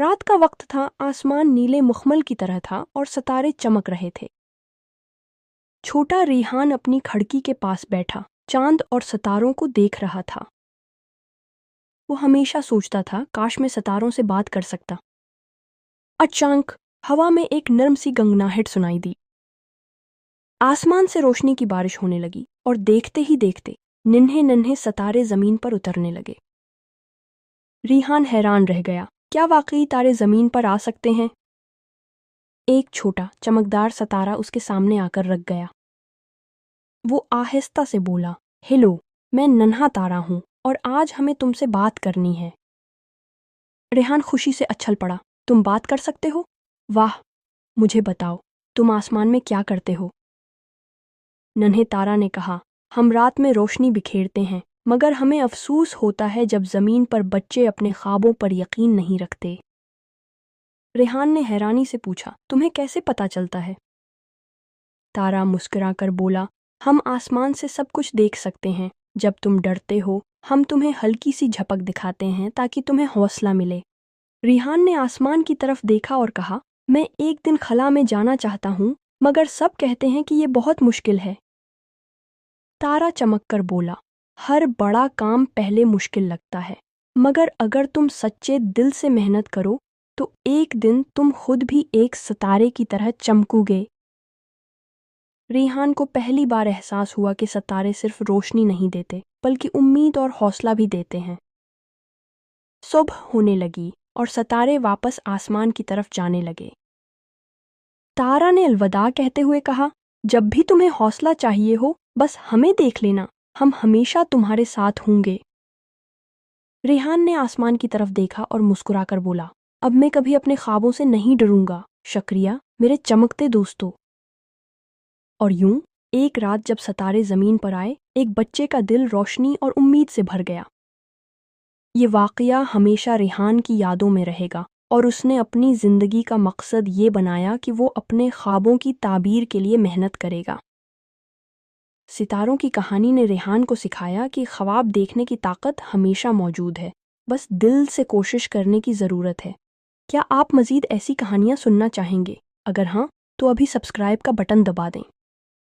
रात का वक्त था, आसमान नीले मखमल की तरह था और सितारे चमक रहे थे। छोटा रेहान अपनी खिड़की के पास बैठा चांद और सितारों को देख रहा था। वो हमेशा सोचता था, काश मैं सितारों से बात कर सकता। अचानक हवा में एक नर्म सी गंगनाहट सुनाई दी। आसमान से रोशनी की बारिश होने लगी और देखते ही देखते नन्हे नन्हे सितारे जमीन पर उतरने लगे। रेहान हैरान रह गया, क्या वाकई तारे जमीन पर आ सकते हैं? एक छोटा चमकदार सितारा उसके सामने आकर रख गया। वो आहिस्ता से बोला, हेलो, मैं नन्हा तारा हूं और आज हमें तुमसे बात करनी है। रेहान खुशी से उछल पड़ा, तुम बात कर सकते हो? वाह, मुझे बताओ, तुम आसमान में क्या करते हो? नन्हे तारा ने कहा, हम रात में रोशनी बिखेरते हैं, मगर हमें अफसोस होता है जब जमीन पर बच्चे अपने ख्वाबों पर यकीन नहीं रखते। रेहान ने हैरानी से पूछा, तुम्हें कैसे पता चलता है? तारा मुस्कुराकर बोला, हम आसमान से सब कुछ देख सकते हैं। जब तुम डरते हो, हम तुम्हें हल्की सी झपक दिखाते हैं ताकि तुम्हें हौसला मिले। रेहान ने आसमान की तरफ देखा और कहा, मैं एक दिन खला में जाना चाहता हूँ, मगर सब कहते हैं कि ये बहुत मुश्किल है। तारा चमककर बोला, हर बड़ा काम पहले मुश्किल लगता है, मगर अगर तुम सच्चे दिल से मेहनत करो तो एक दिन तुम खुद भी एक सितारे की तरह चमकोगे। रेहान को पहली बार एहसास हुआ कि सितारे सिर्फ रोशनी नहीं देते, बल्कि उम्मीद और हौसला भी देते हैं। सुबह होने लगी और सितारे वापस आसमान की तरफ जाने लगे। तारा ने अलविदा कहते हुए कहा, जब भी तुम्हें हौसला चाहिए हो, बस हमें देख लेना, हम हमेशा तुम्हारे साथ होंगे। रेहान ने आसमान की तरफ देखा और मुस्कुराकर बोला, अब मैं कभी अपने ख्वाबों से नहीं डरूंगा। शुक्रिया मेरे चमकते दोस्तों। और यूं एक रात जब सितारे जमीन पर आए, एक बच्चे का दिल रोशनी और उम्मीद से भर गया। ये वाकया हमेशा रेहान की यादों में रहेगा और उसने अपनी जिंदगी का मकसद ये बनाया कि वो अपने ख्वाबों की ताबीर के लिए मेहनत करेगा। सितारों की कहानी ने रेहान को सिखाया कि ख्वाब देखने की ताकत हमेशा मौजूद है, बस दिल से कोशिश करने की ज़रूरत है। क्या आप मज़ीद ऐसी कहानियाँ सुनना चाहेंगे? अगर हाँ, तो अभी सब्सक्राइब का बटन दबा दें।